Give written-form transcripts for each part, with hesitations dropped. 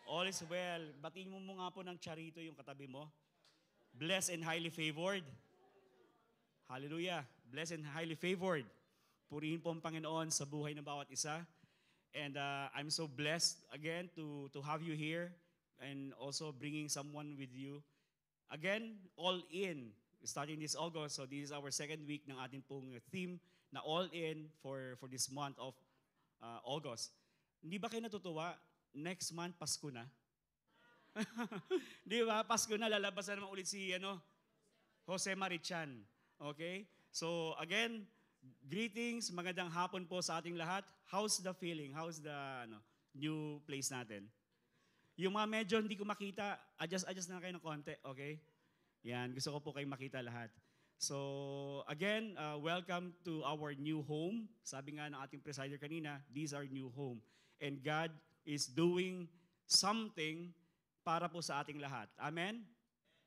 All is well. Batiin mo nga po ng charito yung katabi mo. Blessed and highly favored. Hallelujah. Blessed and highly favored. Purihin po ang Panginoon sa buhay ng bawat isa. And I'm so blessed again to have you here and also bringing someone with you. Again, all in. Starting this August, so this is our second week ng ating pong theme na all in for this month of August. Hindi ba kayo natutuwa? Next month, Pasko na. Di ba? Pasko na, lalabas na naman ulit si Jose Marichan. Okay? So again, greetings, magandang hapon po sa ating lahat. How's the feeling? How's the new place natin? Yung mga medyo hindi ko makita, adjust na kayo ng konti, okay? Yan, gusto ko po kayong makita lahat. So again, welcome to our new home. Sabi nga ng ating presider kanina, this is our new home. And God is doing something para po sa ating lahat. Amen?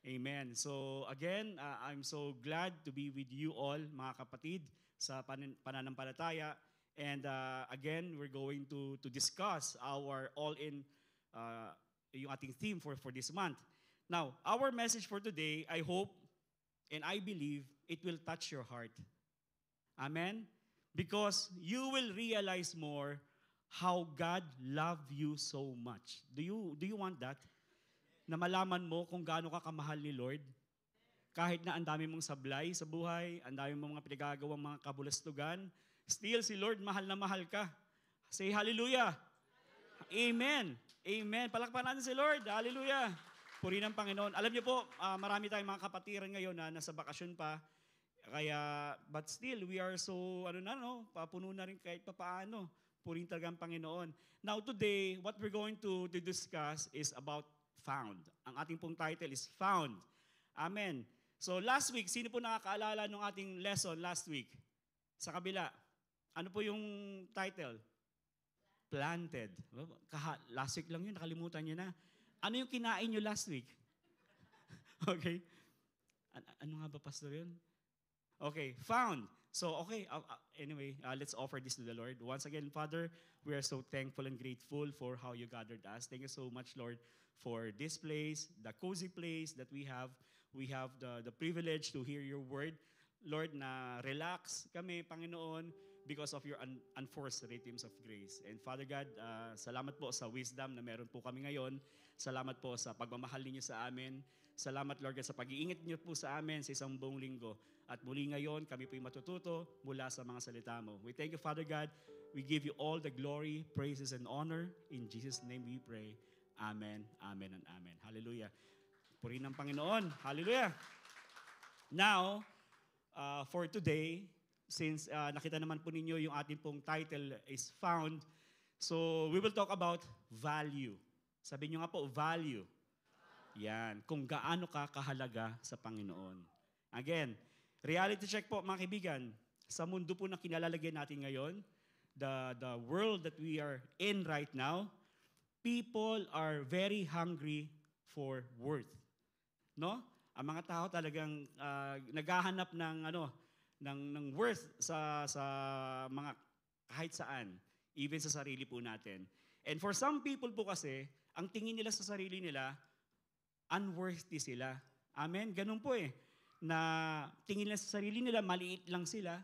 Amen. So again, I'm so glad to be with you all, mga kapatid, sa pananampalataya. And again, we're going to discuss our all-in, yung ating theme for this month. Now, our message for today, I hope and I believe it will touch your heart. Amen? Because you will realize more how God loved you so much. Do you want that? Na malaman mo kung gaano ka kamahal ni Lord? Kahit na ang dami mong sablay sa buhay, ang dami mong mga pinagagawang mga kabulastugan, still si Lord mahal na mahal ka. Say hallelujah. Amen. Amen. Palakpakan natin si Lord. Hallelujah. Purihin ang Panginoon. Alam niyo po, marami tayong mga kapatiran ngayon na nasa bakasyon pa. Kaya, but still, we are so, papuno na rin kahit papaano. Purihin talaga ang Panginoon. Now today, what we're going to discuss is about found. Ang ating pong title is Found. Amen. So last week, sino po nakakaalala ng ating lesson last week? Sa kabila. Ano po yung title? Planted. Last week lang yun, nakalimutan nyo na. Ano yung kinain nyo last week? Okay. Ano nga ba, Pastor, yun? Okay, found. So, okay, anyway, let's offer this to the Lord. Once again, Father, we are so thankful and grateful for how you gathered us. Thank you so much, Lord, for this place, the cozy place that we have. We have the privilege to hear your word. Lord, na relax kami, Panginoon, because of your unforced rhythms of grace. And Father God, salamat po sa wisdom na meron po kami ngayon. Salamat po sa pagmamahal niyo sa amin. Salamat, Lord, sa pag-iingat niyo po sa amin sa isang buong linggo. At muli ngayon, kami po matututo mula sa mga salita mo. We thank you, Father God. We give you all the glory, praises, and honor. In Jesus' name we pray. Amen, amen, and amen. Hallelujah. Purihin ang Panginoon. Hallelujah. Now, for today, since nakita naman po ninyo yung ating pong title is Found, so we will talk about value. Sabi nyo nga po, value. Yan, kung gaano ka kahalaga sa Panginoon. Again, reality check po mga kaibigan, sa mundo po na kinalalagyan natin ngayon, the world that we are in right now, people are very hungry for worth. No? Ang mga tao talagang naghahanap ng worth sa mga kahit saan, even sa sarili po natin. And for some people po kasi, ang tingin nila sa sarili nila, unworthy sila. Amen? Ganun po na tingin nila sa sarili nila, maliit lang sila.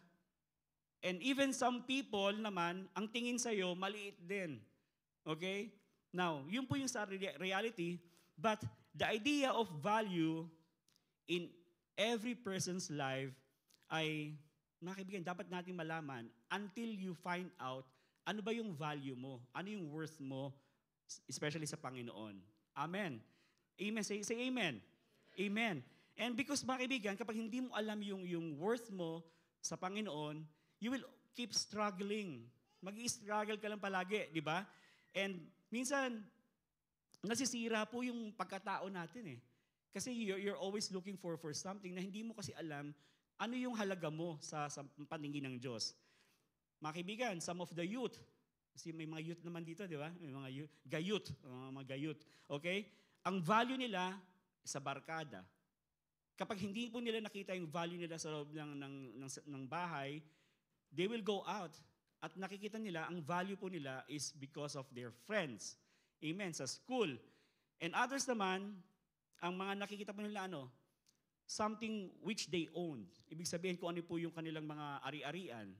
And even some people naman, ang tingin sa'yo, maliit din. Okay? Now, yun po yung sa reality, but the idea of value in every person's life ay, mga kaibigan, dapat natin malaman until you find out ano ba yung value mo, ano yung worth mo, especially sa Panginoon. Amen. Amen. Say amen. Amen. And because, mga kaibigan, kapag hindi mo alam yung worth mo sa Panginoon, you will keep struggling. Mag-i-struggle ka lang palagi, di ba? And minsan, nasisira po yung pagkatao natin Kasi you're always looking for something na hindi mo kasi alam ano yung halaga mo sa paningin ng Diyos. Mga kaibigan, some of the youth, kasi may mga youth naman dito, di ba? May mga mga gayut. Okay? Ang value nila sa barkada. Kapag hindi po nila nakita yung value nila sa loob ng bahay, they will go out. At nakikita nila, ang value po nila is because of their friends. Amen. Sa school. And others naman, ang mga nakikita po nila something which they own. Ibig sabihin kung ano po yung kanilang mga ari-arian.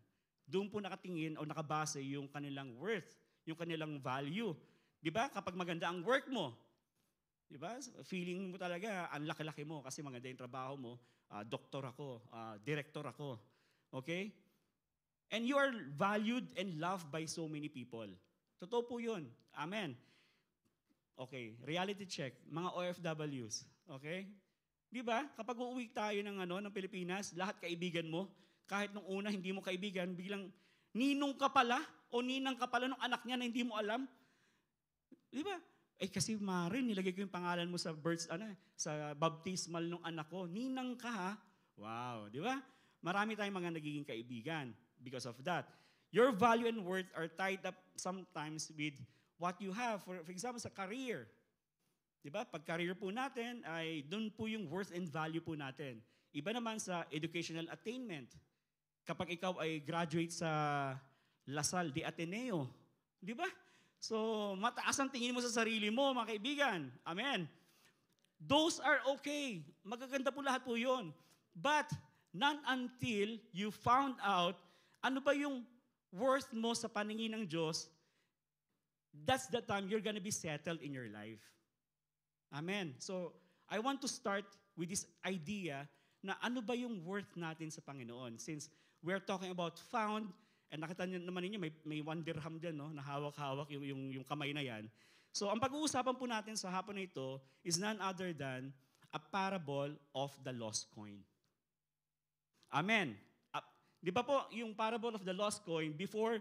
Doon po nakatingin o nakabase yung kanilang worth, yung kanilang value. Di ba? Kapag maganda ang work mo, di ba? Feeling mo talaga, ang laki-laki mo kasi maganda yung trabaho mo. Doktor ako, director ako. Okay? And you are valued and loved by so many people. Totoo po yun. Amen. Okay, reality check. Mga OFWs. Okay? Di ba? Kapag uuwi tayo ng Pilipinas, lahat kaibigan mo, kahit nung una hindi mo kaibigan, biglang ninong ka pala o ninang ka pala ng anak niya na hindi mo alam. Di ba? Kasi Mare, nilagay ko yung pangalan mo sa sa baptismal ng anak ko. Ninang ka ha? Wow, di ba? Marami tayong mga nagiging kaibigan because of that. Your value and worth are tied up sometimes with what you have. For example, sa career. Di ba? Pag career po natin, ay doon po yung worth and value po natin. Iba naman sa educational attainment. Kapag ikaw ay graduate sa Lasal de Ateneo, di ba? So, mataas ang tingin mo sa sarili mo, mga kaibigan. Amen. Those are okay. Magaganda po lahat po yun. But, not until you found out ano ba yung worth mo sa paningin ng Diyos, that's the time you're gonna be settled in your life. Amen. So, I want to start with this idea na ano ba yung worth natin sa Panginoon. Since we're talking about found, and nakita niyo naman ninyo, may 1 dirham dyan, no, na hawak-hawak yung kamay na yan. So, ang pag-uusapan po natin sa hapon na ito is none other than a parable of the lost coin. Amen. Di ba po, yung parable of the lost coin, before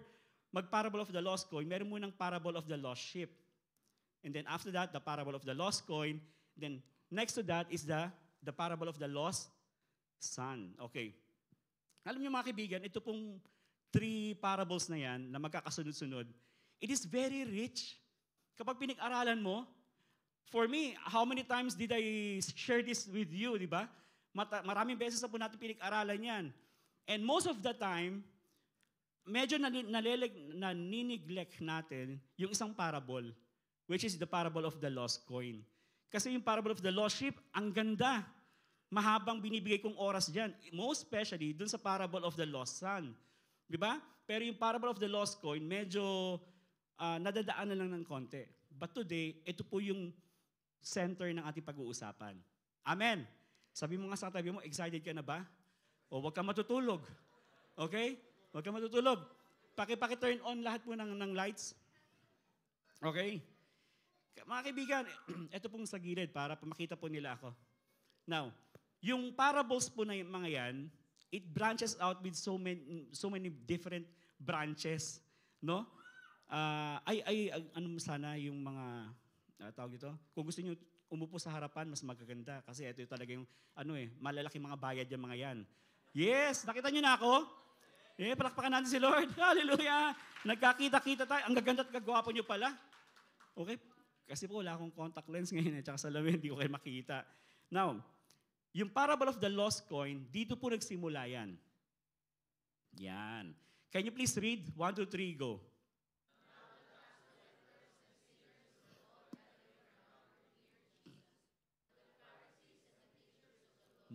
mag-parable of the lost coin, meron munang parable of the lost sheep. And then after that, the parable of the lost coin. Then next to that is the parable of the lost son. Okay. Alam niyo mga kaibigan, ito pong 3 parables na yan na magkakasunod-sunod, it is very rich. Kapag pinag-aralan mo, for me, how many times did I share this with you, di ba? Maraming beses na po natin pinag-aralan yan. And most of the time, medyo nanineglect natin yung isang parable, which is the parable of the lost coin. Kasi yung parable of the lost sheep, ang ganda. Mahabang binibigay kong oras dyan. Most especially, dun sa parable of the lost son. Di ba? Pero yung parable of the lost coin, medyo nadadaan na lang ng konti. But today, ito po yung center ng ating pag-uusapan. Amen. Sabi mo nga sa katabi mo, excited ka na ba? O huwag ka matutulog. Okay? Huwag ka matutulog. Paki-turn on lahat po ng lights. Okay? Mga kaibigan, ito pong sa gilid para makita po nila ako. Now, yung parables po na yung mga yan, it branches out with so many different branches, no? Ano sana yung mga tawag ito? Kung gusto niyo umupo sa harapan, mas magaganda kasi ito talaga yung malalaki mga bayad yung mga yan. Yes, nakita niyo na ako? Palakpakan natin si Lord. Hallelujah! Nagkakita-kita tayo. Ang gaganda at kagwapo niyo pala. Okay? Kasi po wala akong contact lens ngayon tsaka salamin, hindi ko kayo makita. Now, yung parable of the lost coin, dito po nagsimula yan. Yan. Can you please read? 1, 2, 3, go.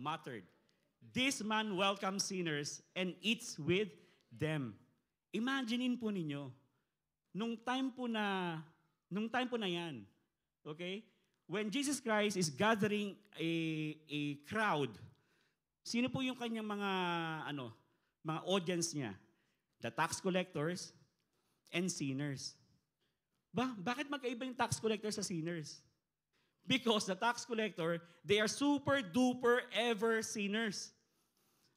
Muttered, "This man welcomes sinners and eats with them." Imaginein po ninyo, nung time po na yan, okay? When Jesus Christ is gathering a crowd, sino po yung kanyang mga audience niya? The tax collectors and sinners. Bakit magkaiba yung tax collectors sa sinners? Because the tax collector, they are super duper ever sinners.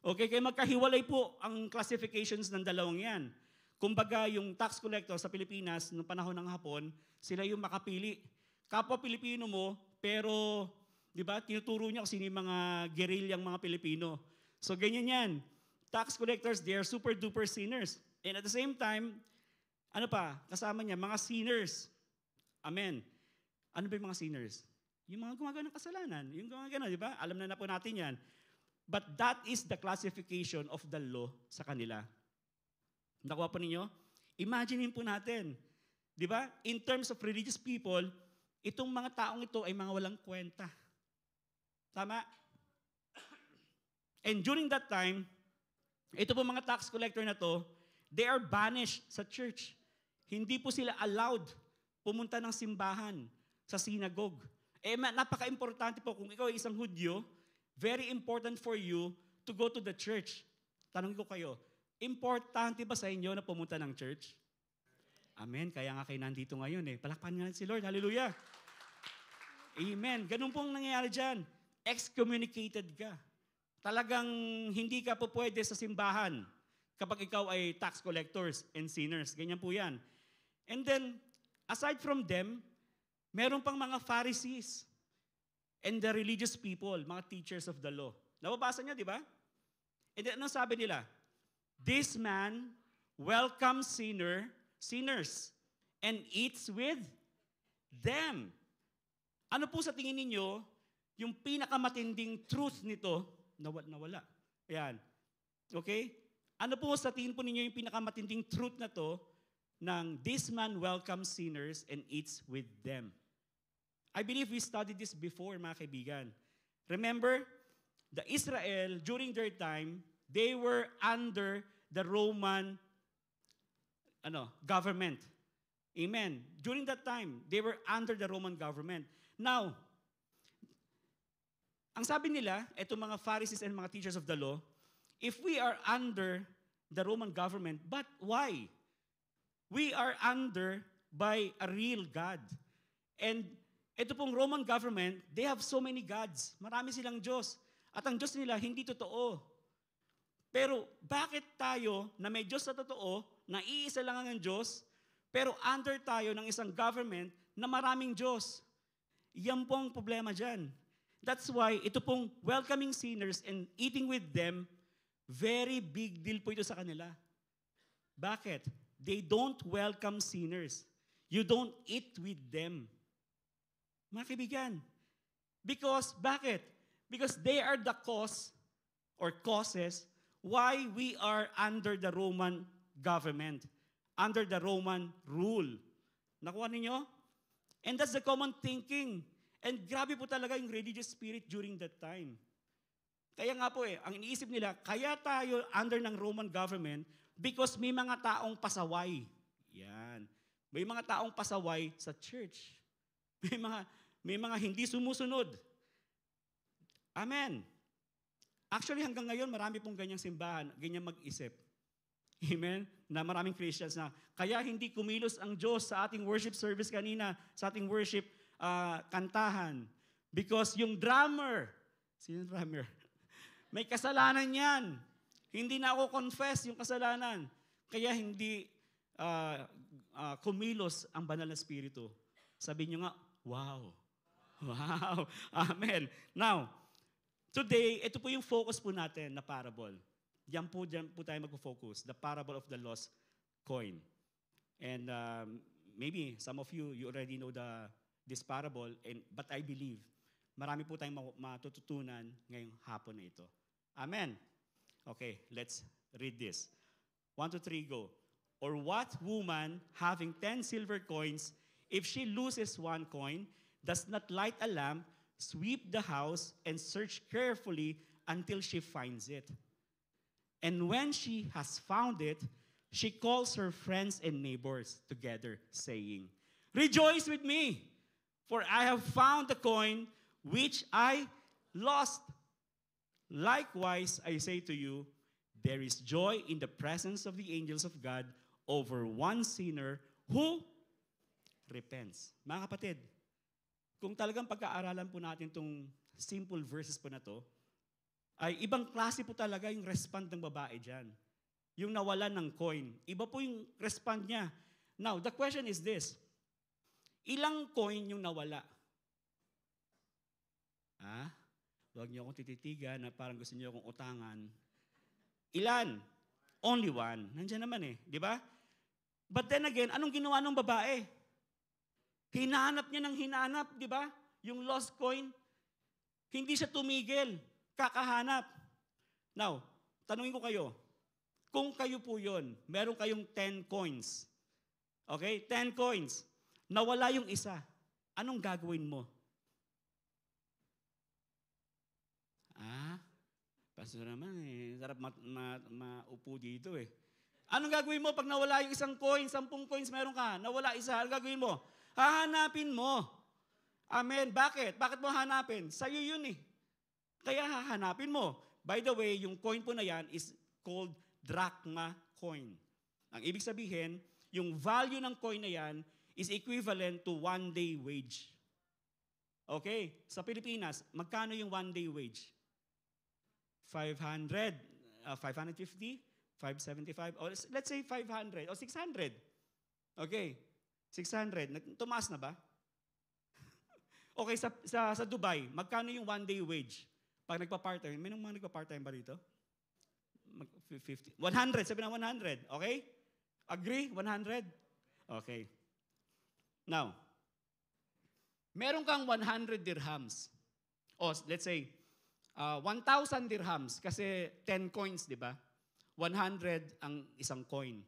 Okay, kaya magkahiwalay po ang classifications ng dalawang yan. Kumbaga, yung tax collector sa Pilipinas, noong panahon ng Hapon, sila yung makapili. Kapwa Pilipino mo, pero, di ba, tinuturo niya kung sino yung mga guerrillang mga Pilipino. So, ganyan yan. Tax collectors, they are super duper sinners. And at the same time, kasama niya, mga sinners. Amen. Ano ba yung mga sinners? Yung mga gumagawa ng kasalanan. Yung gumagawa, di ba? Alam na po natin yan. But that is the classification of the law sa kanila. Nakuha po ninyo? Imaginein po natin. Di ba? In terms of religious people, itong mga taong ito ay mga walang kwenta. Tama? And during that time, ito po mga tax collector na to, they are banished sa church. Hindi po sila allowed pumunta ng simbahan sa synagogue. Napaka-importante po kung ikaw ay isang Hudyo, very important for you to go to the church. Tanong ko kayo, importante ba sa inyo na pumunta ng church? Amen. Kaya nga kayo nandito ngayon eh. Palakpakan nga si Lord. Hallelujah. Amen. Ganun pong nangyayari dyan. Excommunicated ka. Talagang hindi ka po pwede sa simbahan kapag ikaw ay tax collectors and sinners. Ganyan po yan. And then, aside from them, meron pang mga Pharisees and the religious people, mga teachers of the law. Nababasa niyo, di ba? And then, anong sabi nila? This man welcomes sinners and eats with them. Ano po sa tingin ninyo, yung pinakamatinding truth nito, nawala. Ayan. Okay? Ano po sa tingin po ninyo yung pinakamatinding truth na to, ng this man welcomes sinners and eats with them? I believe we studied this before, mga kaibigan. Remember, the Israel, during their time, they were under the Roman government. Amen. During that time, they were under the Roman government. Now, ang sabi nila, eto mga Pharisees and mga teachers of the law, if we are under the Roman government, but why? We are under by a real God. And ito pong Roman government, they have so many gods. Marami silang Diyos. At ang Diyos nila, hindi totoo. Pero bakit tayo na may Diyos na totoo, na iisa lang ang Diyos, pero under tayo ng isang government na maraming Diyos? Yan po ang problema dyan. That's why ito pong welcoming sinners and eating with them, very big deal po ito sa kanila. Bakit? They don't welcome sinners. You don't eat with them. Mga kaibigan. Because, bakit? Because they are the cause or causes why we are under the Roman government, under the Roman rule. Nakuha ninyo? And that's the common thinking. And grabe po talaga yung religious spirit during that time. Kaya nga po ang iniisip nila, kaya tayo under ng Roman government because may mga taong pasaway. Yan. May mga taong pasaway sa church. May mga hindi sumusunod. Amen. Actually, hanggang ngayon, marami pong ganyang simbahan, ganyang mag-isip. Amen? Na maraming Christians na, kaya hindi kumilos ang Diyos sa ating worship service kanina, sa ating worship kantahan. Because yung drummer, sino drummer? May kasalanan yan. Hindi na ako confess yung kasalanan. Kaya hindi kumilos ang banal na spirito. Sabi nyo nga, wow. Wow. Amen. Now, today, ito po yung focus po natin na parable. Diyan po tayo magpo-focus. The parable of the lost coin. And maybe some of you already know this parable, but I believe marami po tayong matututunan ngayong hapon na ito. Amen. Okay, let's read this. 1, 2, 3, go. Or what woman having 10 silver coins, if she loses one coin, does not light a lamp, sweep the house, and search carefully until she finds it? And when she has found it, she calls her friends and neighbors together, saying, Rejoice with me, for I have found the coin which I lost. Likewise, I say to you, there is joy in the presence of the angels of God over one sinner who repents. Mga kapatid, kung talagang pagkaaralan po natin itong simple verses po na to, ay ibang klase po talaga yung respond ng babae dyan. Yung nawalan ng coin. Iba po yung respond niya. Now, the question is this. Ilang coin yung nawala? Huwag niyo akong tititigan na parang gusto niyo akong utangan. Ilan? Only one. Nandiyan naman di ba? But then again, anong ginawa ng babae? Hinahanap niya ng hinahanap, di ba? Yung lost coin. Hindi siya tumigil. Kakahanap. Now, tanungin ko kayo, kung kayo po yun, meron kayong 10 coins, Okay? 10 coins. Nawala yung isa. Anong gagawin mo? Pastor naman sarap maupo dito eh. Anong gagawin mo pag nawala yung isang coin, 10 coins meron ka, nawala isa, anong gagawin mo? Hahanapin mo. Amen. Bakit? Bakit mo hahanapin? Sa'yo yun eh. Kaya hahanapin mo. By the way, yung coin po na yan is called drachma coin. Ang ibig sabihin, yung value ng coin na yan is equivalent to 1 day wage. Okay? Sa Pilipinas, magkano yung 1 day wage? 500, 550, 575, or let's say 500 or 600. Okay, 600. Tumaas na ba? Okay, sa Dubai, magkano yung 1 day wage? Pag nagpa-part-time, may mga nagpa-part-time ba dito? 50, 100, sabi na 100. Okay? Agree? 100? Okay. Now, meron kang 100 dirhams. O let's say, 1,000 dirhams kasi 10 coins, di ba? 100 ang isang coin.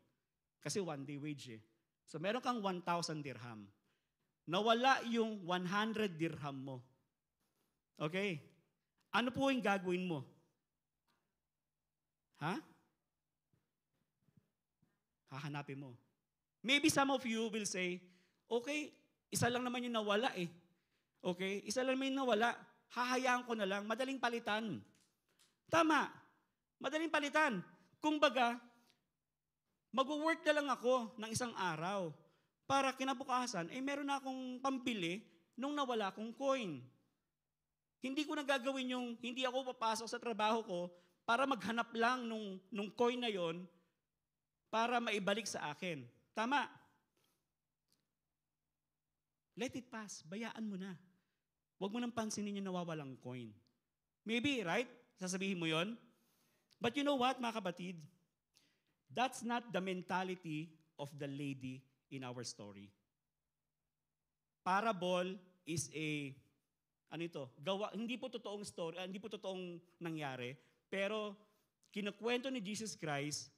Kasi 1 day wage eh. So meron kang 1,000 dirham. Nawala yung 100 dirham mo. Okay? Ano po yung gagawin mo? Ha? Hahanapin mo. Maybe some of you will say, okay, isa lang naman yung nawala eh. Okay? Isa lang naman yung nawala. Hahayaan ko na lang, madaling palitan. Tama, madaling palitan. Kumbaga, mag-work na lang ako ng isang araw para kinabukasan, meron na akong pambili nung nawala kong coin. Hindi ko na gagawin yung, hindi ako papasok sa trabaho ko para maghanap lang nung coin na yon para maibalik sa akin. Tama. Let it pass. Bayaan mo na. Huwag mo nang pansinin yung nawawalang coin. Maybe, right? Sasabihin mo yon. But you know what, mga kapatid? That's not the mentality of the lady in our story. Parable is hindi po totoong story, hindi po totoong nangyari, pero kinukwento ni Jesus Christ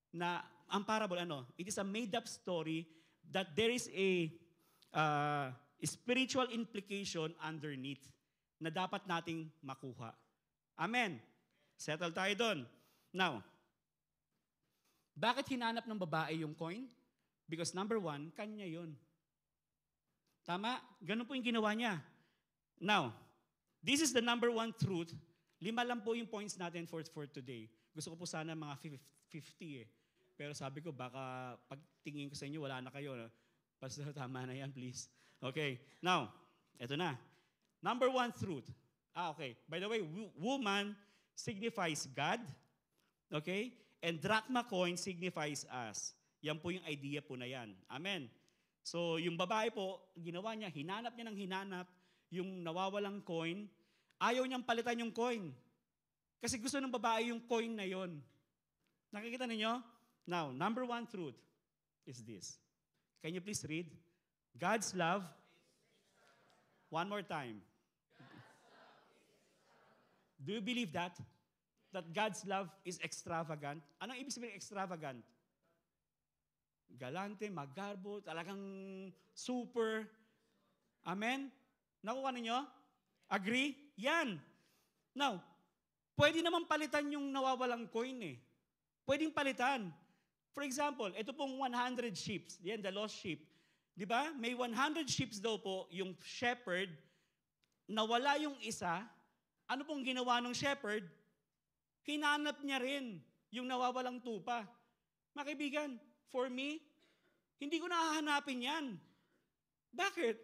na ang parable, it is a made-up story that there is a spiritual implication underneath na dapat nating makuha. Amen. Settle tayo doon. Now, bakit hinanap ng babae yung coin? Because number 1, kanya yun. Tama? Ganun po yung ginawa niya. Now, this is the number 1 truth. 5 lang po yung points natin for today. Gusto ko po sana mga 50 eh. Pero sabi ko, baka pagtingin ko sa inyo, wala na kayo. Pastor, tama na yan, please. Okay. Now, eto na. Number 1 truth. Okay. By the way, woman signifies God. Okay? And drachma coin signifies us. Yan po yung idea po na yan. Amen. So, yung babae po, ginawa niya, hinanap niya ng hinanap yung nawawalang coin. Ayaw niyang palitan yung coin. Kasi gusto ng babae yung coin na yon. Nakikita ninyo? Now, number 1 truth is this. Can you please read? God's love. One more time. Do you believe that? That God's love is extravagant? Anong ibig sabihin extravagant? Galante, magarbo, talagang super. Amen? Nakuha ninyo? Agree? Yan. Now, pwede naman palitan yung nawawalang coin eh. Pwedeng palitan. For example, ito pong 100 sheep. Yan, the lost sheep. Di ba? May 100 sheep daw po yung shepherd. Nawala yung isa. Ano pong ginawa ng shepherd? Hinanap niya rin yung nawawalang tupa. Mga kaibigan, for me, hindi ko nahahanapin yan. Bakit?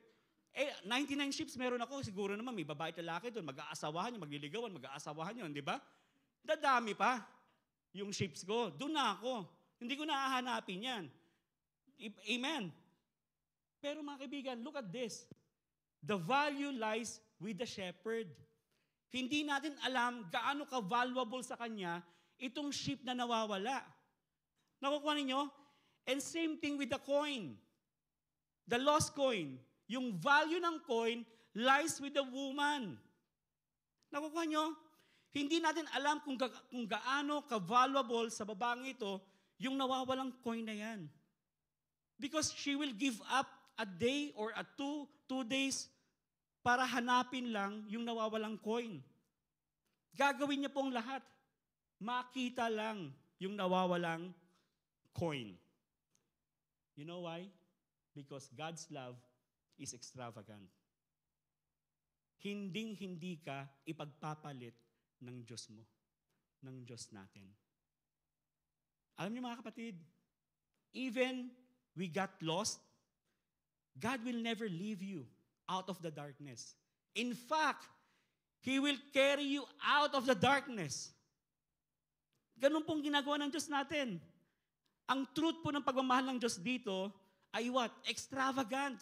99 sheep meron ako. Siguro naman may babae at lalaki doon. Mag-aasawahan yun, magliligawan, mag-aasawahan yun. Di ba? Dadami pa yung sheep ko. Doon na ako. Hindi ko nahahanapin yan. Amen. Pero mga kaibigan, look at this. The value lies with the shepherd. Hindi natin alam gaano ka-valuable sa kanya itong sheep na nawawala. Nakukuha ninyo? And same thing with the coin. The lost coin. Yung value ng coin lies with the woman. Nakukuha nyo? Hindi natin alam kung gaano ka-valuable sa babaeng ito yung nawawalang coin na yan. Because she will give up a day or a two days para hanapin lang yung nawawalang coin. Gagawin niya pong lahat. Makita lang yung nawawalang coin. You know why? Because God's love is extravagant. Hinding-hindi ka ipagpapalit ng Diyos mo, ng Diyos natin. Alam niyo mga kapatid, even we got lost, God will never leave you out of the darkness. In fact, He will carry you out of the darkness. Ganun pong ginagawa ng Diyos natin. Ang truth po ng pagmamahal ng Diyos dito ay what? Extravagant.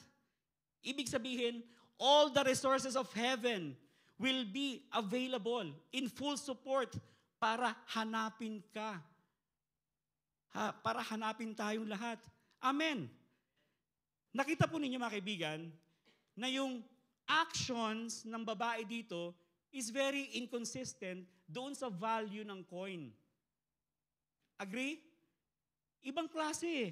Ibig sabihin, all the resources of heaven will be available in full support para hanapin ka. Para hanapin tayong lahat. Amen. Nakita po ninyo mga kaibigan, na yung actions ng babae dito is very inconsistent doon sa value ng coin. Agree? Ibang klase eh.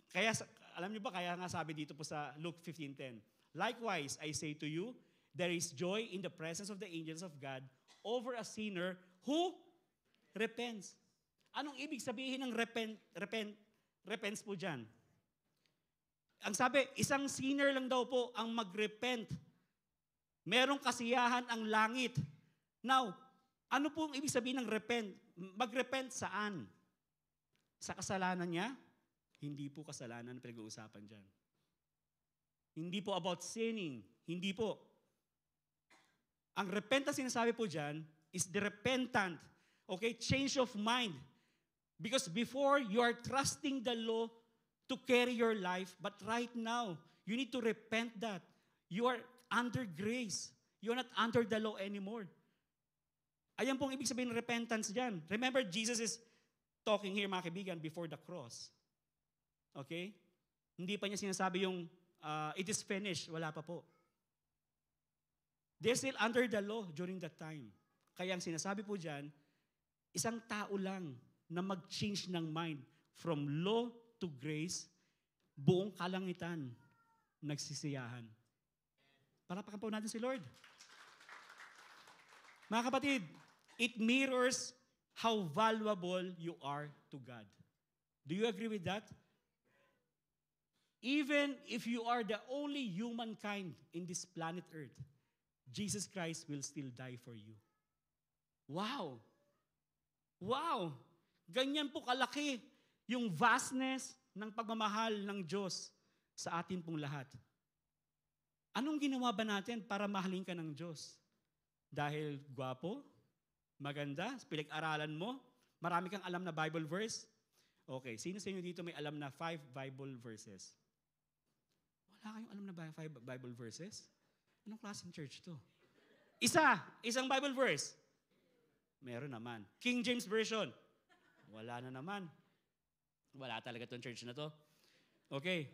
Kaya, alam niyo ba, kaya nga sabi dito po sa Luke 15:10, likewise, I say to you, there is joy in the presence of the angels of God over a sinner who repents. Anong ibig sabihin ng repents po dyan? Ang sabi, isang sinner lang daw po ang mag-repent. Merong kasiyahan ang langit. Now, ano po ang ibig sabihin ng repent? Mag-repent saan? Sa kasalanan niya? Hindi po kasalanan ang pinag-uusapan dyan. Hindi po about sinning. Hindi po. Ang repent na sinasabi po dyan is the repentant. Okay? Change of mind. Because before, you are trusting the law to carry your life, but right now, you need to repent that. You are under grace. You are not under the law anymore. Ayan pong ibig sabihin ng repentance dyan. Remember, Jesus is talking here, mga kaibigan, before the cross. Okay? Hindi pa niya sinasabi yung, it is finished. Wala pa po. They're still under the law during that time. Kaya ang sinasabi po dyan, isang tao lang na mag-change ng mind from law to grace, buong kalangitan nagsisiyahan. Palapakan po natin si Lord. Mga kapatid, it mirrors how valuable you are to God. Do you agree with that? Even if you are the only humankind in this planet Earth, Jesus Christ will still die for you. Wow! Wow! Ganyan po kalaki yung vastness ng pagmamahal ng Diyos sa atin pong lahat. Anong ginawa ba natin para mahalin ka ng Diyos? Dahil gwapo, maganda, pinag-aralan mo, marami kang alam na Bible verse? Okay, sino sa inyo dito may alam na 5 Bible verses? Wala kayong alam na 5 Bible verses? Anong klaseng church to? Isang Bible verse. Meron naman. King James Version. Wala na naman. Wala talaga itong church na to. Okay.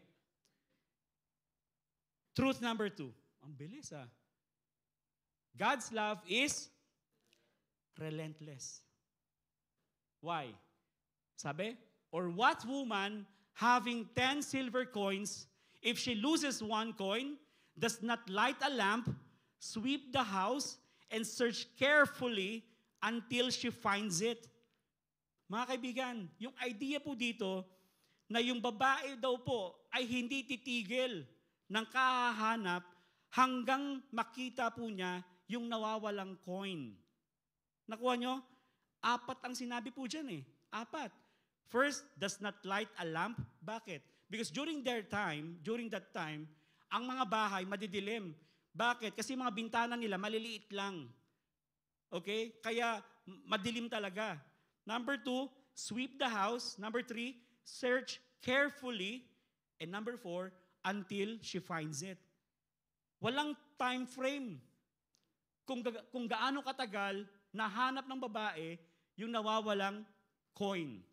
Truth number 2. Ang bilis God's love is relentless. Why? Sabi, or what woman having 10 silver coins, if she loses 1 coin, does not light a lamp, sweep the house, and search carefully until she finds it? Mga kaibigan, yung idea po dito na yung babae daw po ay hindi titigil ng kahahanap hanggang makita po niya yung nawawalang coin. Nakuha nyo? 4 ang sinabi po dyan 4. First, does not light a lamp. Bakit? Because during that time, ang mga bahay madidilim. Bakit? Kasi mga bintana nila maliliit lang. Okay? Kaya madilim talaga. Number 2, sweep the house. Number 3, search carefully. And number 4, until she finds it. Walang time frame kung gaano katagal nahanap ng babae yung nawawalang coin.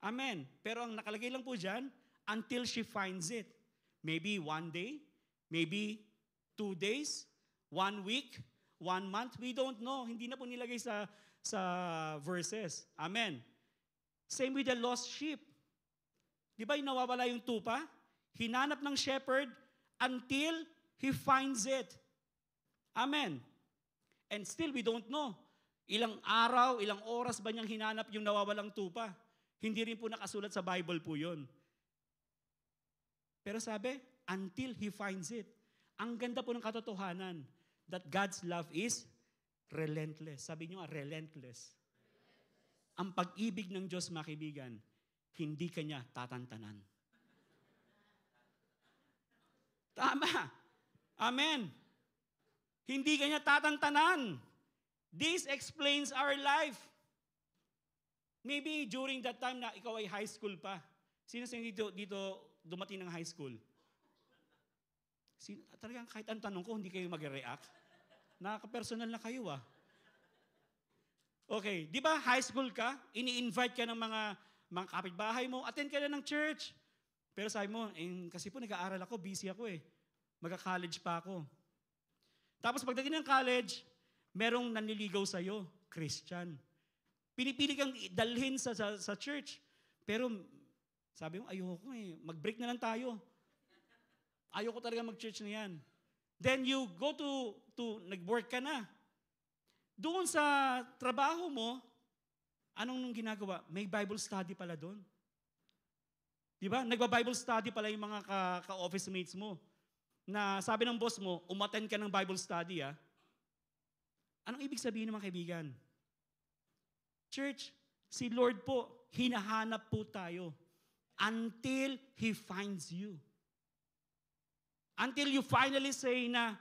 Amen. Pero ang nakalagay lang po dyan, until she finds it. Maybe 1 day, maybe 2 days, 1 week, 1 month. We don't know. Hindi na po nilagay sa verses. Amen. Same with the lost sheep. Di ba yung nawawala yung tupa? Hinanap ng shepherd until he finds it. Amen. And still, we don't know. Ilang araw, ilang oras ba niyang hinanap yung nawawalang tupa? Hindi rin po nakasulat sa Bible po yun. Pero sabi, until he finds it. Ang ganda po ng katotohanan that God's love is relentless. Sabi niyo nga, relentless. Ang pag-ibig ng Diyos, mga kaibigan, hindi kanya tatantanan. Tama. Amen. Hindi kanya tatantanan. This explains our life. Maybe during that time na ikaw ay high school pa. Sino sa dito dumating ng high school? Talagang kahit ang tanong ko, hindi kayo mag-react. Nakaka-personal na kayo Okay, di ba high school ka? Ini-invite ka ng mga kapitbahay mo, attend ka na ng church. Pero sabi mo, kasi po nag-aaral ako, busy ako Magka-college pa ako. Tapos pagdating ng college, merong nanliligaw sa'yo, Christian. Pinipili kang dalhin sa church. Pero sabi mo, ayoko mag-break na lang tayo. Ayoko talaga mag-church na yan. Then you go to nag-work ka na. Doon sa trabaho mo, anong ginagawa? May Bible study pala doon. Di ba? Nagba-Bible study pala yung mga ka-office mates mo. Na sabi ng boss mo, umattend ka ng Bible study Anong ibig sabihin ng mga kaibigan? Church, si Lord po, hinahanap po tayo until He finds you. Until you finally say na,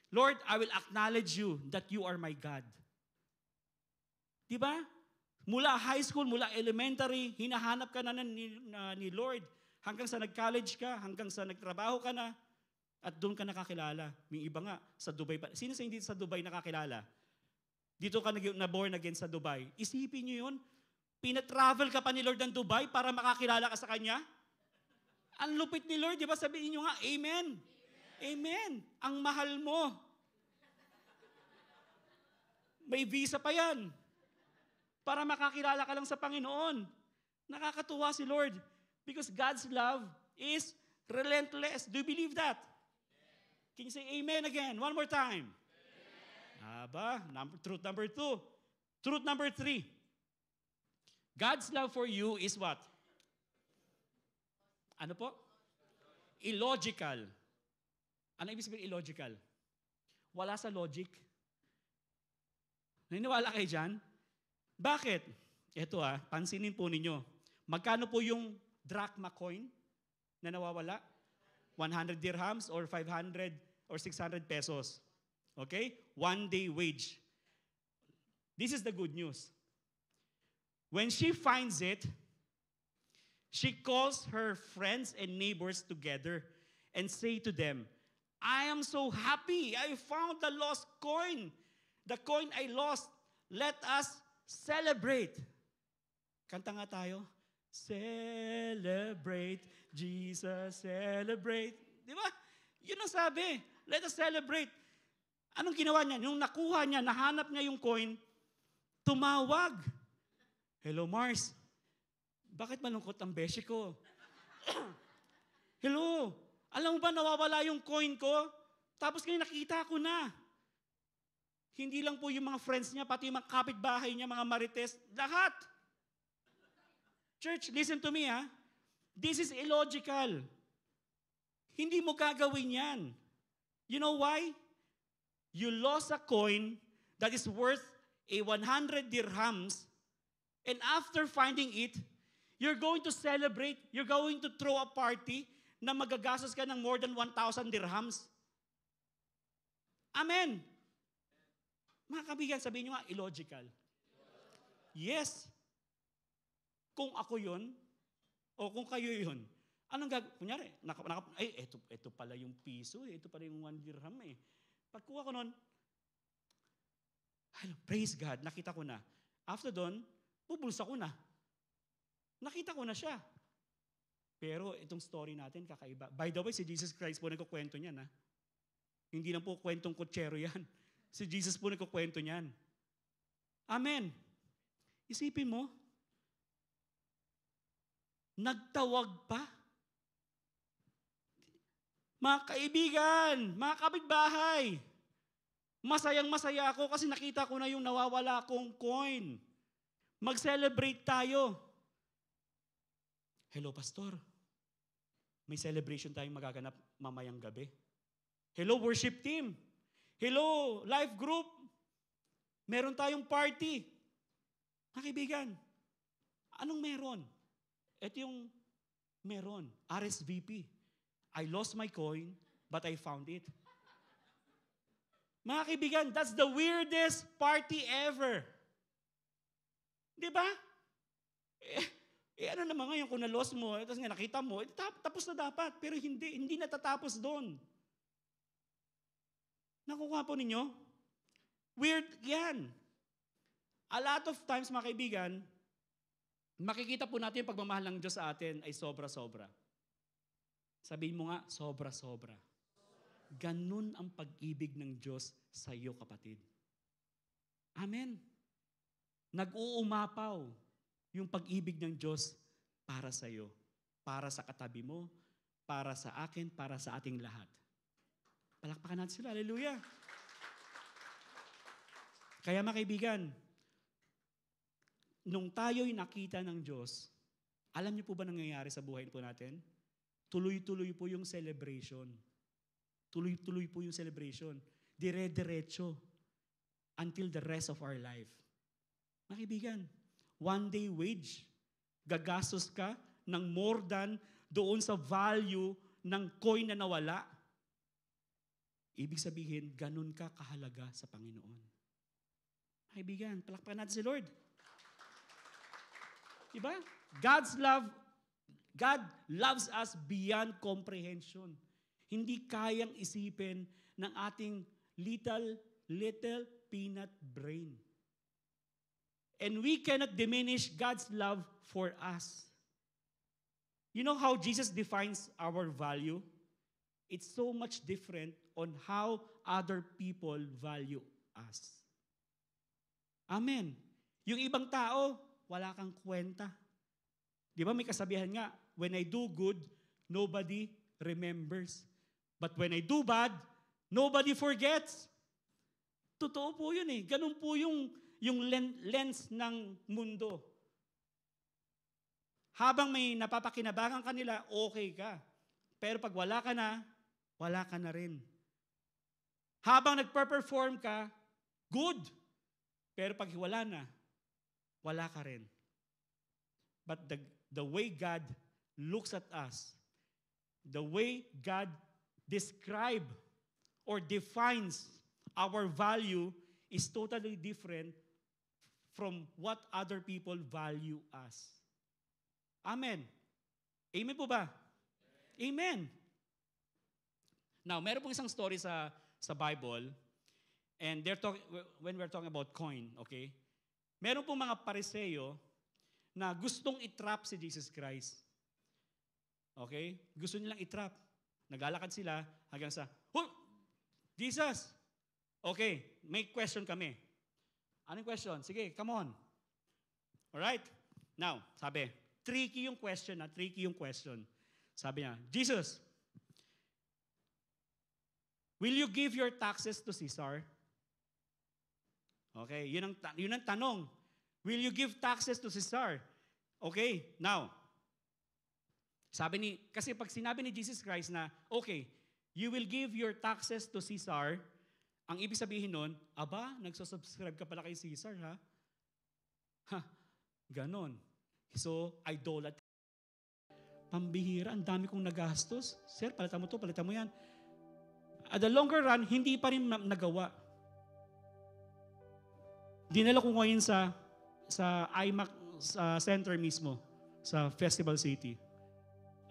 Lord, I will acknowledge you that you are my God. Diba? Mula high school, mula elementary, hinahanap ka na ni Lord. Hanggang sa nag-college ka, hanggang sa nagtrabaho ka na, at doon ka nakakilala. May iba nga, sa Dubai pa. Sino sa hindi sa Dubai nakakilala? Dito ka na-born again sa Dubai. Isipin nyo yun, pinatravel ka pa ni Lord ng Dubai para makakilala ka sa Kanya? Ang lupit ni Lord, di ba? Sabihin nyo nga, Amen. Amen. Ang mahal mo. May visa pa yan. Para makakilala ka lang sa Panginoon. Nakakatuwa si Lord. Because God's love is relentless. Do you believe that? Can you say Amen again? One more time. Truth number 2. Truth number 3. God's love for you is what? Ano po? Illogical. Ano ibig sabihin illogical? Wala sa logic. Naniniwala kayo dyan? Bakit? Ito pansinin po ninyo. Magkano po yung drachma coin na nawawala? 100 dirhams or 500 or 600 pesos. Okay? 1 day wage. This is the good news. When she finds it, she calls her friends and neighbors together and say to them, I am so happy. I found the lost coin. The coin I lost. Let us celebrate. Kanta nga tayo. Celebrate, Jesus, celebrate. Di ba? Yun ang sabi. Let us celebrate. Anong ginawa niya? Nung nakuha niya, nahanap niya yung coin, tumawag. Hello, Mars. Bakit malungkot ang beshi ko? Hello. Alam mo ba, nawawala yung coin ko? Tapos ngayon nakita ko na. Hindi lang po yung mga friends niya, pati yung mga kapitbahay niya, mga marites, lahat. Church, listen to me This is illogical. Hindi mo gagawin yan. You know why? You lost a coin that is worth 100 dirhams, and after finding it, you're going to celebrate, you're going to throw a party na magagastos ka ng more than 1,000 dirhams. Amen. Mga kabigan, sabihin nyo nga, illogical. Yes. Kung ako yun, o kung kayo yun, anong gagawin? Kunyari, ito pala yung piso, ito pala yung 1 dirham Pagkuha ko nun, praise God, nakita ko na. After doon, bubulsa ko na. Nakita ko na siya. Pero itong story natin, kakaiba. By the way, si Jesus Christ po nagkukwento niyan. Hindi lang po kwentong kutsero yan. Si Jesus po nagkukwento niyan. Amen. Isipin mo, Nagtawag pa. Mga kaibigan, mga kapitbahay, masayang-masaya ako kasi nakita ko na yung nawawala kong coin. Mag-celebrate tayo. Hello, Pastor. May celebration tayong magaganap mamayang gabi. Hello, worship team. Hello, life group. Meron tayong party. Mga kaibigan, anong meron? Ito yung meron. RSVP. I lost my coin, but I found it. Mga kaibigan, that's the weirdest party ever. Di ba? Ano naman ngayon kung na-lost mo, tapos nga nakita mo, tapos na dapat. Pero hindi natatapos doon. Nakukuha po ninyo? Weird yan. A lot of times, mga kaibigan, makikita po natin yung pagmamahal ng Diyos sa atin ay sobra-sobra. Sabihin mo nga, sobra-sobra. Ganun ang pag-ibig ng Diyos sa iyo, kapatid. Amen. Nag-uumapaw yung pag-ibig ng Diyos para sa iyo, para sa katabi mo, para sa akin, para sa ating lahat. Palakpakan natin sila. Hallelujah. Kaya mga kaibigan, nung tayo'y nakita ng Diyos, alam niyo po ba nangyayari sa buhay po natin? Tuloy-tuloy po yung celebration. Tuloy-tuloy po yung celebration. Dire-diretso until the rest of our life. Mga kaibigan, one day wage, gagastos ka ng more than doon sa value ng coin na nawala. Ibig sabihin, ganun ka kahalaga sa Panginoon. Mga kaibigan, palakpakan natin si Lord. Diba? God loves us beyond comprehension. Hindi kayang isipin ng ating little peanut brain. And we cannot diminish God's love for us. You know how Jesus defines our value? It's so much different on how other people value us. Amen. Yung ibang tao, wala kang kwenta. Di ba may kasabihan nga, when I do good, nobody remembers. But when I do bad, nobody forgets. Totoo po yun eh. Ganun po yung lens ng mundo. Habang may napapakinabangan ka nila, okay ka. Pero pag wala ka na rin. Habang nagper-perform ka, good. Pero pag wala ka rin. But the way God looks at us, the way God describes or defines our value is totally different from what other people value us. Amen. Amen po ba? Amen. Now, meron pong isang story sa Bible, and when we're talking about coin, okay? Meron pong mga Pariseo na gustong itrap si Jesus Christ. Okay? Gusto nilang itrap. Naglalakad sila hanggang sa, "Oh, Jesus!" Okay, may question kami. Anong question? Sige, come on. Alright? Now, sabi, tricky yung question. Sabi niya, "Jesus, will you give your taxes to Caesar?" Okay, yun ang tanong. Will you give taxes to Caesar? Okay, now, kasi pag sinabi ni Jesus Christ na, okay, you will give your taxes to Caesar, ang ibig sabihin nun, nagsusubscribe ka pala kay Caesar, ha? Ganon. So, idolatry. Pambihira, ang dami kong nagastos. Sir, palitan mo to, palitan mo yan. At the longer run, hindi pa rin nagawa. Dinala ko ngayon sa IMAC sa center mismo, sa Festival City.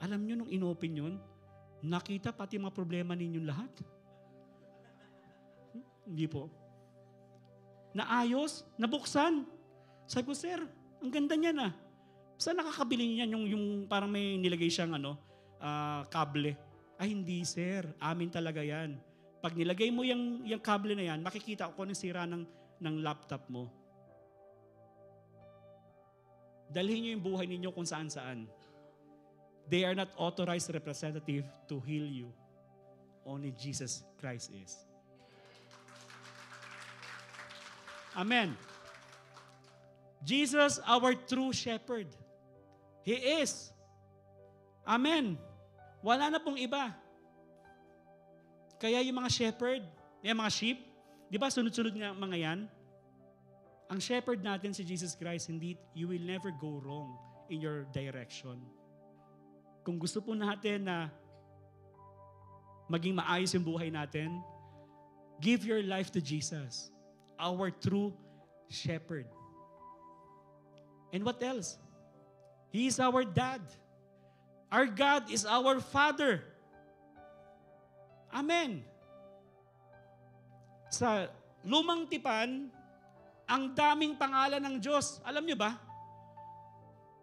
Alam nyo, nung inopen yun, nakita pati mga problema ninyong lahat. Hindi po. Naayos, nabuksan. Sabi ko, "Sir, ang ganda niyan ah. Saan nakakabili niyan yung parang may nilagay siyang kable?" Ay, hindi sir. Amin talaga yan. Pag nilagay mo yung kable na yan, makikita ko kung anong sira ng laptop mo. Dalhin niyo yung buhay ninyo kung saan-saan. They are not authorized representative to heal you. Only Jesus Christ is. Amen. Jesus, our true shepherd. He is. Amen. Wala na pong iba. Kaya yung mga shepherd, yung mga sheep, di ba sunod-sunod nga mga yan? Ang shepherd natin si Jesus Christ, hindi, you will never go wrong in your direction. Kung gusto po natin na maging maayos yung buhay natin, give your life to Jesus, our true shepherd. And what else? He is our dad. Our God is our Father. Amen. Sa lumang tipan, ang daming pangalan ng Diyos. Alam niyo ba?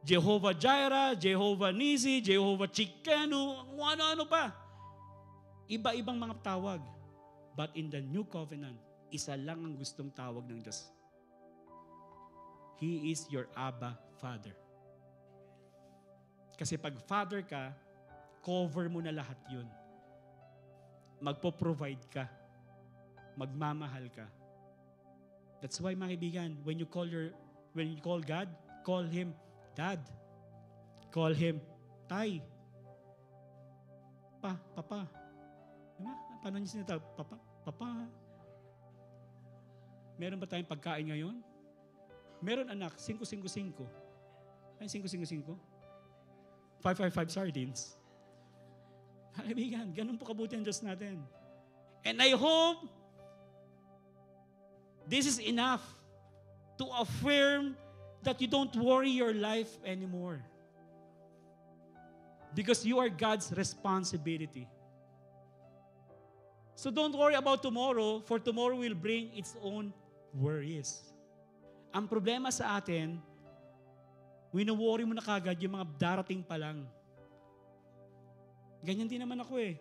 Jehovah Jireh, Jehovah Nisi, Jehovah Tsidkenu, ano-ano pa. Iba-ibang mga tawag. But in the New Covenant, isa lang ang gustong tawag ng Diyos. He is your Abba Father. Kasi pag Father ka, cover mo na lahat yun. Magpo-provide ka. Magmamahal ka. That's why, mga kaibigan, when you call God, call Him Dad. Call Him Tay. Papa. Diba? Paano niyo sinatawag? Papa. Meron ba tayong pagkain ngayon? Meron, anak, 555. Ay, 555? 555 sardines. Kaibigan, ganun po kabuti ang Diyos natin. And I hope this is enough to affirm that you don't worry your life anymore. Because you are God's responsibility. So don't worry about tomorrow, for tomorrow will bring its own worries. Ang problema sa atin, wino-worry mo na kagad yung mga darating pa lang. Ganyan din naman ako eh.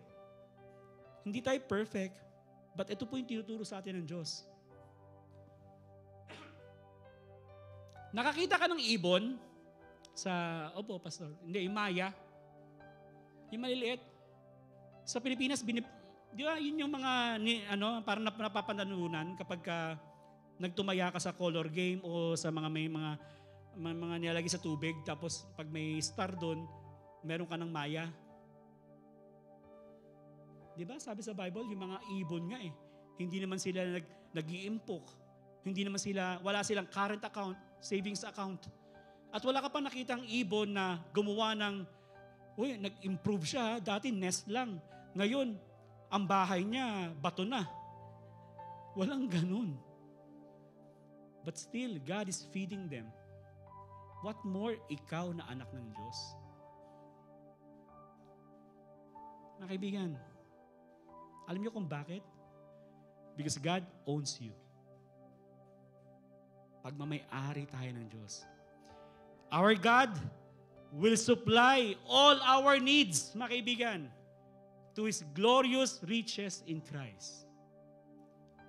Hindi tayo perfect, but ito po yung tinuturo sa atin ng Diyos. Nakakita ka ng ibon sa, pastor, hindi, yung maya. Yung maliliit. Sa Pilipinas, di ba, yun yung mga, parang napapanalunan kapag nagtumaya ka sa color game o sa mga mga nilalagay sa tubig, tapos pag may star doon, meron ka ng maya. Di ba, sabi sa Bible, yung mga ibon nga eh, hindi naman sila nag-iimpok. Hindi naman wala silang current account, savings account. At wala ka pa nakitang ibon na gumawa ng, nag-improve siya, dati nest lang. Ngayon, ang bahay niya, bato na. Walang ganun. But still, God is feeding them. What more ikaw na anak ng Diyos? Mga kaibigan, alam niyo kung bakit? Because God owns you. Pagmamay-ari tayo ng Diyos. Our God will supply all our needs, mga kaibigan, to His glorious riches in Christ.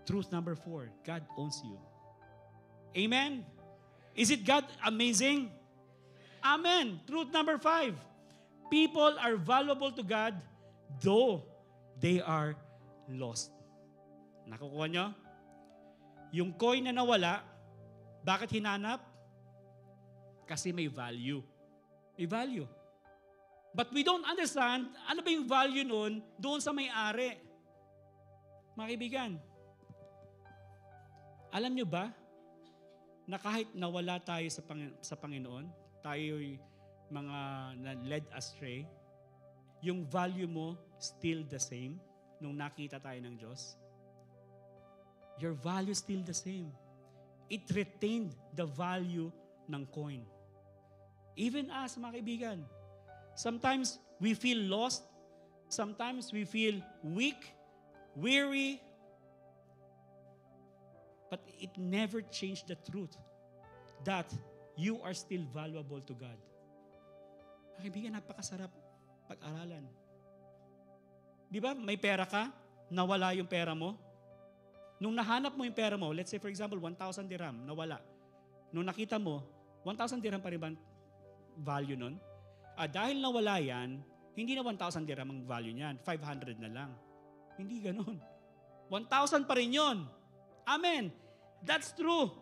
Truth number 4, God owns you. Amen? Is it God amazing? Amen. Truth number 5, people are valuable to God though they are lost. Nakukuha nyo? Yung coin na nawala, bakit hinanap? Kasi may value. May value. But we don't understand, ano ba yung value nun doon sa may-ari? Mga kaibigan, alam nyo ba na kahit nawala tayo sa Panginoon, tayo'y mga led astray, yung value mo still the same nung nakita tayo ng Diyos? Your value still the same. It retained the value ng coin. Even us, mga kaibigan, sometimes we feel lost, sometimes we feel weak, weary, but it never changed the truth that you are still valuable to God. Mga kaibigan, napakasarap pag-aralan. Di ba, may pera ka, nawala yung pera mo. Nung nahanap mo yung pera mo, let's say for example, 1,000 dirham, nawala. Nung nakita mo, 1,000 dirham pa rin ba value nun? Dahil nawala yan, hindi na 1,000 dirham ang value niyan. 500 na lang. Hindi ganun. 1,000 pa rin yun. Amen. That's true.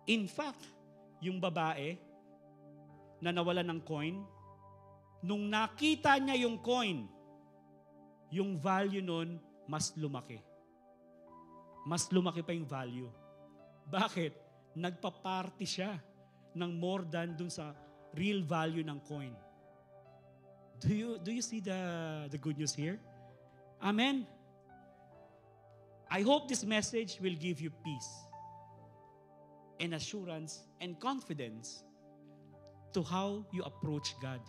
In fact, yung babae na nawala ng coin, nung nakita niya yung coin, yung value nun, mas lumaki. Mas lumaki pa yung value. Bakit? Nagpa-party siya ng more than dun sa real value ng coin. Do you see the good news here? Amen. I hope this message will give you peace and assurance and confidence to how you approach God,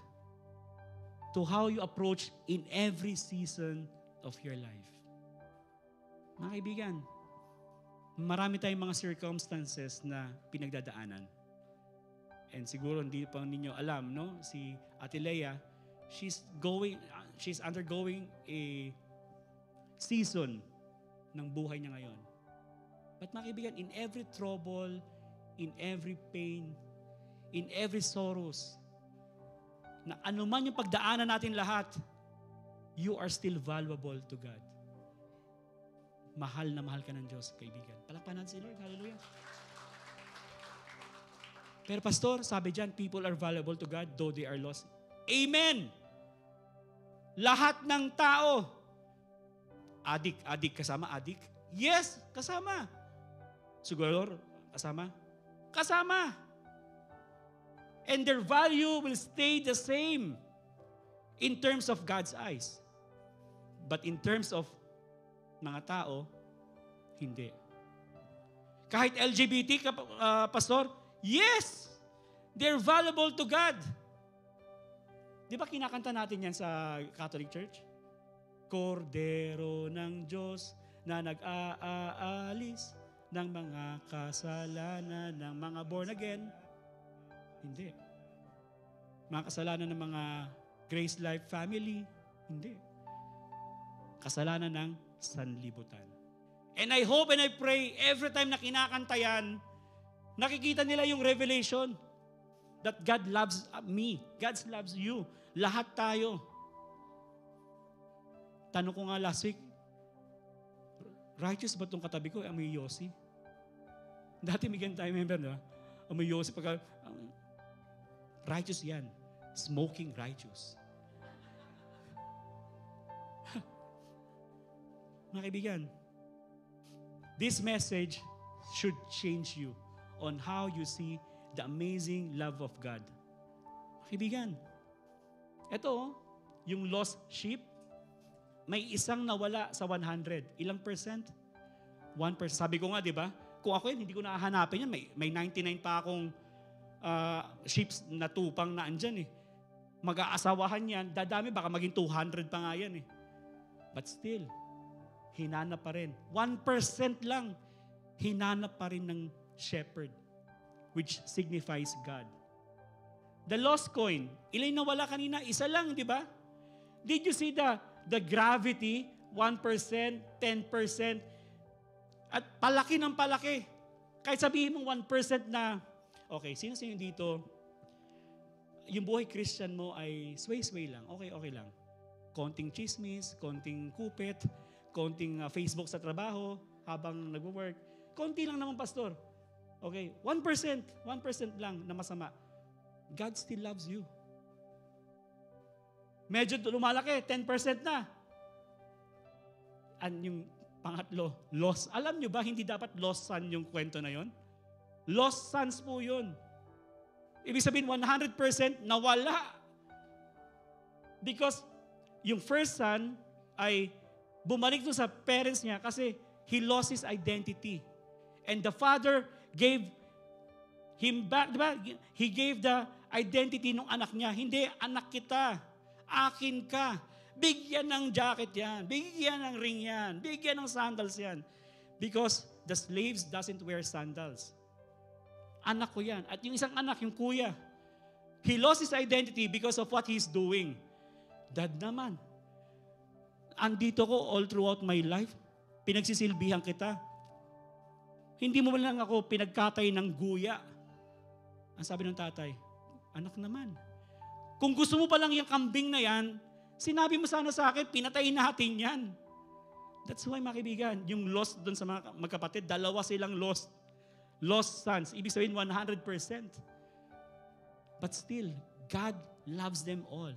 to how you approach in every season of your life. Mga kaibigan, marami tayong mga circumstances na pinagdadaanan. And siguro hindi pa ninyo alam, no? Si Ate Leia, she's undergoing a season ng buhay niya ngayon. But mga kaibigan, in every trouble, in every pain, in every sorrows, na anuman yung pagdaanan natin lahat, you are still valuable to God. Mahal na mahal ka ng Diyos, kaibigan. Palakpanan si Lord. Hallelujah. Pero pastor, sabi dyan, people are valuable to God though they are lost. Amen! Lahat ng tao, adik kasama, adik? Yes, kasama. Sugador, kasama? Kasama. And their value will stay the same in terms of God's eyes. But in terms of mga tao, hindi. Kahit LGBT, pastor, yes, they're valuable to God. Di ba kinakanta natin yan sa Catholic Church? Kordero ng Diyos na nag-aalis ng mga kasalanan ng mga born again. Hindi. Mga kasalanan ng mga Grace Life family. Hindi. Kasalanan ng sanlibutan. And I hope and I pray every time na kinakanta yan, nakikita nila yung revelation that God loves me. God loves you. Lahat tayo. Tanong ko nga last week, righteous ba itong katabi ko? Amoy Yossi. Dati may ganun tayo member, na amoy Yossi. Righteous yan. Smoking righteous. Mga kaibigan, this message should change you on how you see the amazing love of God. Kaibigan, ito, yung lost sheep, may isang nawala sa 100. Ilang percent? 1%. Sabi ko nga, di ba? Kung ako yun, hindi ko nahahanapin yan. May 99 pa akong sheep na tupang na andyan eh. Mag-aasawahan yan, dadami, baka maging 200 pa nga yan eh. But still, hinanap pa rin. 1% lang, hinanap pa rin ng shepherd, which signifies God. The lost coin, ilay nawala kanina, isa lang, di ba? Did you see the gravity? 1%, 10%, at palaki ng palaki. Kahit sabihin mong 1% na, okay, sino dito, yung buhay Christian mo ay sway-sway lang, okay lang. Konting chismis, konting kupit, konting Facebook sa trabaho, habang nagwo-work. Konti lang naman, pastor. Okay, 1% lang na masama. God still loves you. Medyo lumalaki, 10% na. And yung pangatlo, lost. Alam nyo ba, hindi dapat lost son yung kwento na yon? Lost sons po yun. Ibig sabihin, 100% nawala. Because yung first son ay bumalik doon sa parents niya kasi he lost his identity. And the father gave him back, diba? He gave the identity ng anak niya. Hindi, anak kita. Akin ka. Bigyan ng jacket yan. Bigyan ng ring yan. Bigyan ng sandals yan. Because the slaves doesn't wear sandals. Anak ko yan. At yung isang anak, yung kuya, he lost his identity because of what he's doing. Dad naman, andito ko all throughout my life. Pinagsisilbihan kita. Hindi mo lang ako pinagkatay ng guya. Ang sabi ng tatay, Anak naman. Kung gusto mo pa lang yung kambing na yan, sinabi mo sana sa akin, pinatayin natin yan. That's why, mga kaibigan, yung lost doon sa mga magkapatid, dalawa silang lost. Lost sons. Ibig sabihin, 100%. But still, God loves them all.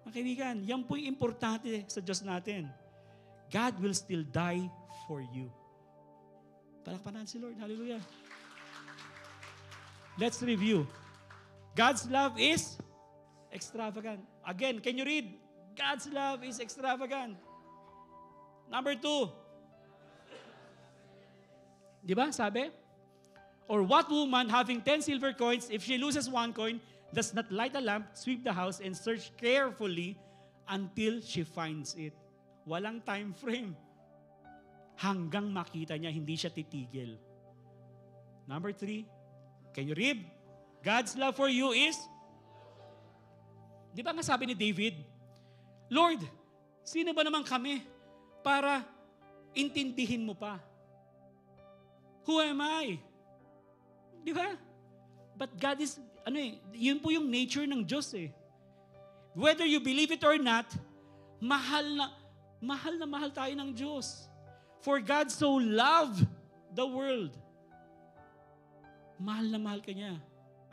Mga kaibigan, yan po yung importante sa Diyos natin. God will still die for you. Palakpanan si Lord. Hallelujah. Let's review. God's love is extravagant. Again, can you read? God's love is extravagant. Number 2. Di ba? Sabi? Or what woman having 10 silver coins, if she loses 1 coin, does not light a lamp, sweep the house, and search carefully until she finds it. Walang time frame. Hanggang makita niya, hindi siya titigil. Number 3. Can you read? God's love for you is? Di ba nga sabi ni David, Lord, sino ba naman kami para intindihin mo pa? Who am I? Di ba? But God is, yun po yung nature ng Diyos eh. Whether you believe it or not, mahal na mahal tayo ng Diyos. For God so loved the world. Mahal na mahal ka niya.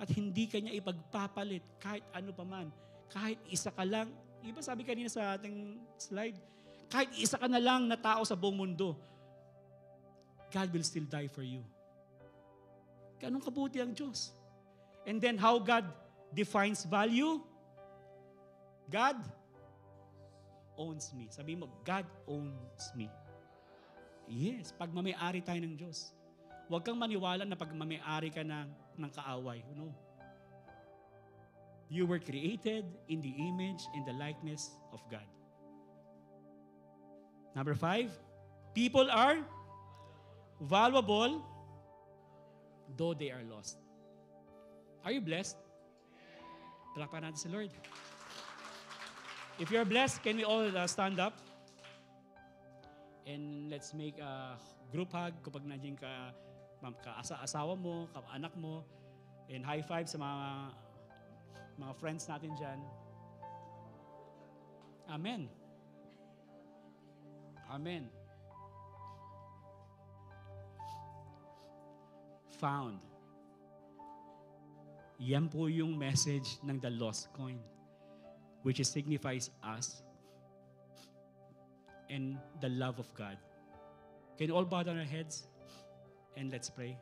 At hindi ka niya ipagpapalit kahit ano pa man. Kahit isa ka lang. Iba sabi kanina sa ating slide, kahit isa ka na lang na tao sa buong mundo, God will still die for you. Ganun kabuti ang Diyos. And then how God defines value? God owns me. Sabi mo, God owns me. Yes, pag mamay-ari tayo ng Diyos. Huwag kang maniwala na pag mamay-ari ka ng kaaway. No. You were created in the image and the likeness of God. Number 5, people are valuable though they are lost. Are you blessed? Palakpakan natin si Lord. If you're blessed, can we all stand up? And let's make a group hug kapag nandiyan ka, asawa mo, anak mo, and high five sa mga friends natin dyan. Amen. Amen. Found. Yan po yung message ng the lost coin, which signifies us and the love of God. Can you all bow down our heads and let's pray?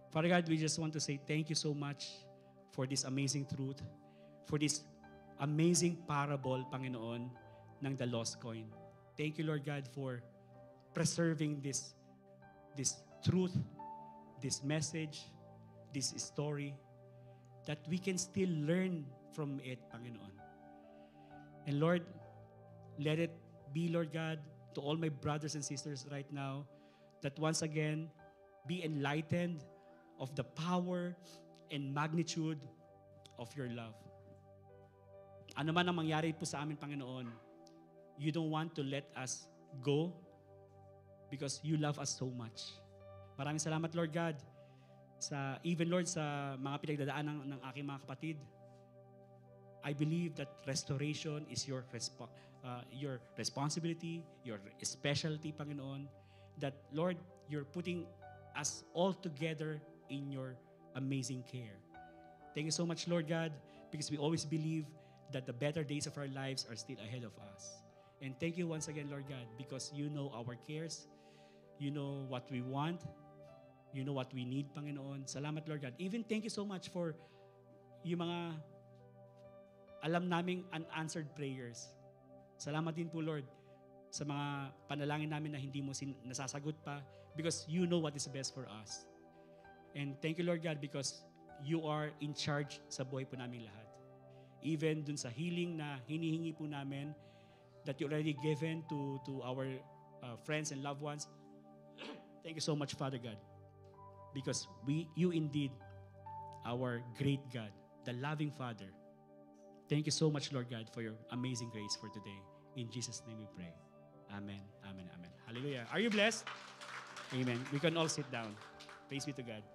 Father God, we just want to say thank you so much for this amazing truth, for this amazing parable, Panginoon, ng the lost coin. Thank you, Lord God, for preserving this truth, this message, this story, that we can still learn from it, Panginoon. And Lord, let it be, Lord God, to all my brothers and sisters right now, that once again, be enlightened of the power and magnitude of your love. Ano man ang mangyari po sa amin, Panginoon, you don't want to let us go because you love us so much. Maraming salamat, Lord God, Lord, sa mga pinagdadaanan ng aking mga kapatid. I believe that restoration is your responsibility, your specialty, Panginoon. That, Lord, you're putting us all together in your amazing care. Thank you so much, Lord God, because we always believe that the better days of our lives are still ahead of us. And thank you once again, Lord God, because you know our cares, you know what we want, you know what we need, Panginoon. Salamat, Lord God. Even thank you so much for yung mga alam naming unanswered prayers. Salamat din po, Lord, sa mga panalangin namin na hindi mo nasasagot pa because you know what is best for us. And thank you, Lord God, because you are in charge sa buhay po namin lahat. Even dun sa healing na hinihingi po namin that you already given to our friends and loved ones. Thank you so much, Father God, because you indeed our great God, the loving Father. Thank you so much, Lord God, for your amazing grace for today. In Jesus' name we pray. Amen, amen, amen. Hallelujah. Are you blessed? Amen. We can all sit down. Praise be to God.